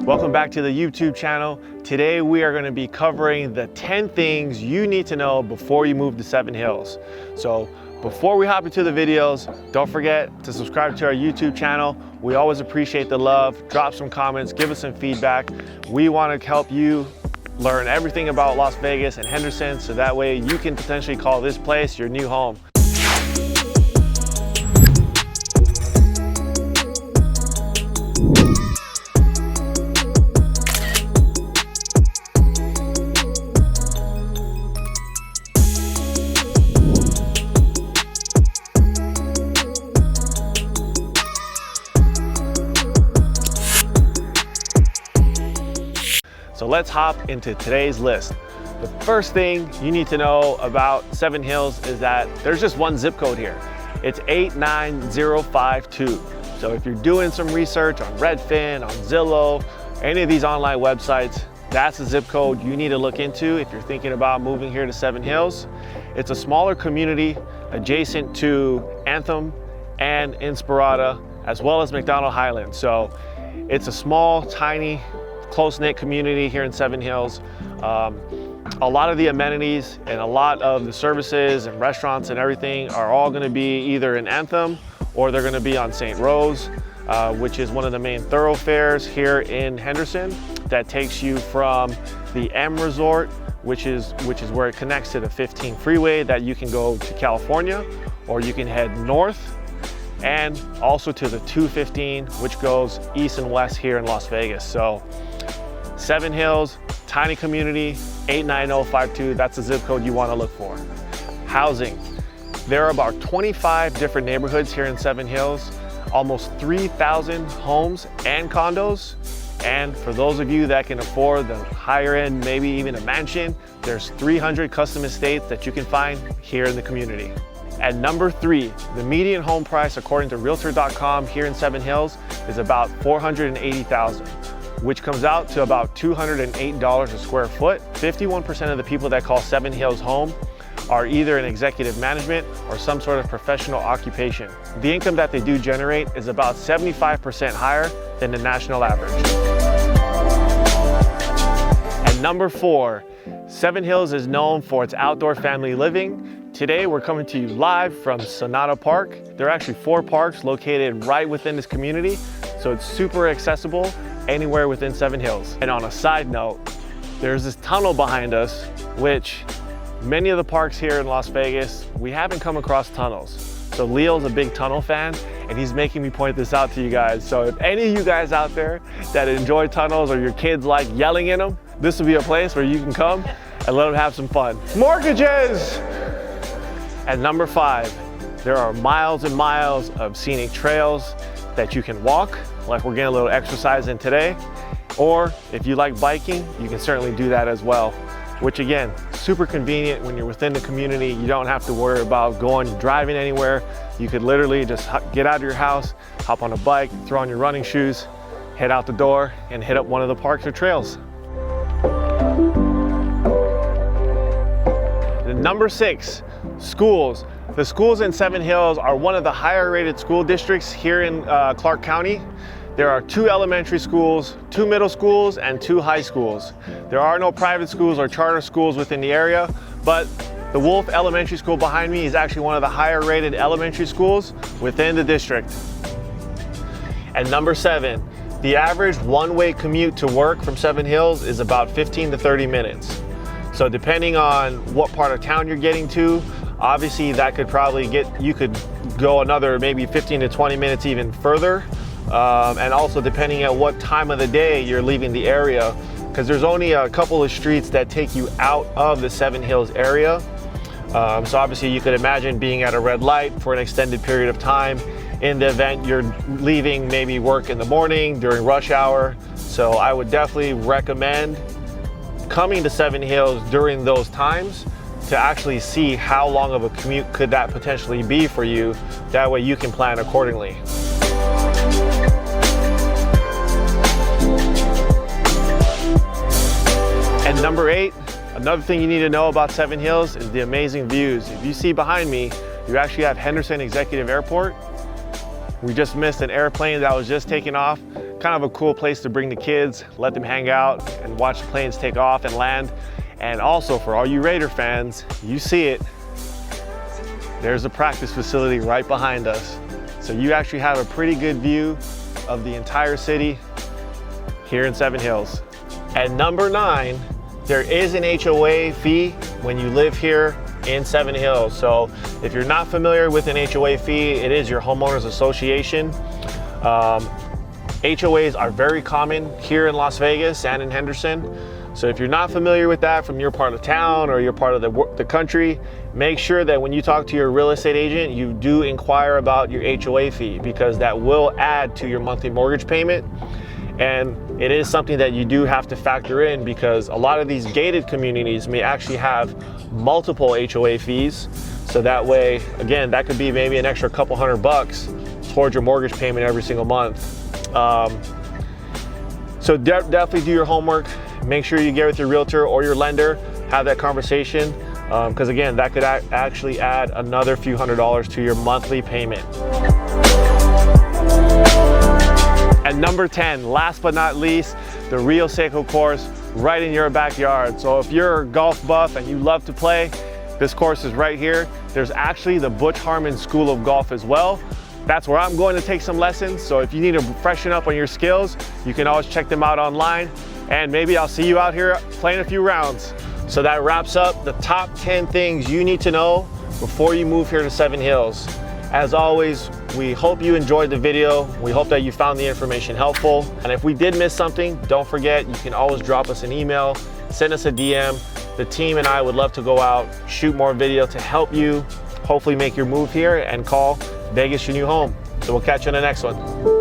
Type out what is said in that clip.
Welcome back to the YouTube channel. Today we are going to be covering the 10 things you need to know before you move to Seven Hills. So before we hop into the videos, don't forget to subscribe to our YouTube channel. We always appreciate the love. Drop some comments, give us some feedback. We want to help you learn everything about Las Vegas and Henderson, so that way you can potentially call this place your new home. So let's hop into today's list. The first thing you need to know about Seven Hills is that there's just one zip code here. It's 89052. So if you're doing some research on Redfin, on Zillow, any of these online websites, that's a zip code you need to look into if you're thinking about moving here to Seven Hills. It's a smaller community adjacent to Anthem and Inspirada, as well as McDonald Highlands. So it's a small, tiny, close-knit community here in Seven Hills. A lot of the amenities and a lot of the services and restaurants and everything are all going to be either in Anthem or they're going to be on St. Rose, which is one of the main thoroughfares here in Henderson that takes you from the M Resort, which is where it connects to the 15 freeway that you can go to California, or you can head north, and also to the 215, which goes east and west here in Las Vegas. So Seven Hills, tiny community, 89052, that's the zip code you want to look for. Housing. There are about 25 different neighborhoods here in Seven Hills, almost 3,000 homes and condos. And for those of you that can afford the higher end, maybe even a mansion, there's 300 custom estates that you can find here in the community. At number 3, the median home price according to Realtor.com here in Seven Hills is about $480,000. which comes out to about $208 a square foot. 51% of the people that call Seven Hills home are either in executive management or some sort of professional occupation. The income that they do generate is about 75% higher than the national average. At number 4, Seven Hills is known for its outdoor family living. Today we're coming to you live from Sonata Park. There are actually 4 parks located right within this community, so it's super accessible anywhere within Seven Hills. And on a side note, there's this tunnel behind us, which many of the parks here in Las Vegas, we haven't come across tunnels. So Leo's a big tunnel fan, and he's making me point this out to you guys. So if any of you guys out there that enjoy tunnels or your kids like yelling in them, this will be a place where you can come and let them have some fun. Mortgages! At number 5, there are miles and miles of scenic trails that you can walk, like we're getting a little exercise in today. Or if you like biking, you can certainly do that as well, which again, super convenient when you're within the community. You don't have to worry about driving anywhere. You could literally just get out of your house, hop on a bike, throw on your running shoes, head out the door and hit up one of the parks or trails. And number 6, schools. The schools in Seven Hills are one of the higher rated school districts here in Clark County. There are 2 elementary schools, 2 middle schools, and 2 high schools. There are no private schools or charter schools within the area, but the Wolf Elementary School behind me is actually one of the higher rated elementary schools within the district. And number 7, the average one-way commute to work from Seven Hills is about 15 to 30 minutes. So depending on what part of town you're getting to, obviously that could probably you could go another maybe 15 to 20 minutes even further. And also depending on what time of the day you're leaving the area, because there's only a couple of streets that take you out of the Seven Hills area. So obviously you could imagine being at a red light for an extended period of time in the event you're leaving maybe work in the morning during rush hour. So I would definitely recommend coming to Seven Hills during those times to actually see how long of a commute could that potentially be for you. That way you can plan accordingly. And number 8, another thing you need to know about Seven Hills is the amazing views. If you see behind me, you actually have Henderson Executive Airport. We just missed an airplane that was just taking off kind of a cool place to bring the kids, let them hang out and watch the planes take off and land. And also for all you Raider fans, you see it, there's a practice facility right behind us. So you actually have a pretty good view of the entire city here in Seven Hills. And number 9, there is an HOA fee when you live here in Seven Hills. So if you're not familiar with an HOA fee, it is your homeowners association. HOAs are very common here in Las Vegas and in Henderson. So if you're not familiar with that from your part of town or your part of the country, make sure that when you talk to your real estate agent, you do inquire about your HOA fee, because that will add to your monthly mortgage payment. And it is something that you do have to factor in, because a lot of these gated communities may actually have multiple HOA fees. So that way, again, that could be maybe an extra couple $100 towards your mortgage payment every single month. So definitely do your homework. Make sure you get with your realtor or your lender, have that conversation, because again, that could actually add another few $100s to your monthly payment. And number 10, last but not least, the Rio Seco course right in your backyard. So if you're a golf buff and you love to play, this course is right here. There's actually the Butch Harmon School of Golf as well. That's where I'm going to take some lessons. So if you need to freshen up on your skills, you can always check them out online. And maybe I'll see you out here playing a few rounds. So that wraps up the top 10 things you need to know before you move here to Seven Hills. As always, we hope you enjoyed the video. We hope that you found the information helpful. And if we did miss something, don't forget, you can always drop us an email, send us a DM. The team and I would love to go out, shoot more video to help you hopefully make your move here and call Vegas your new home. So we'll catch you on the next one.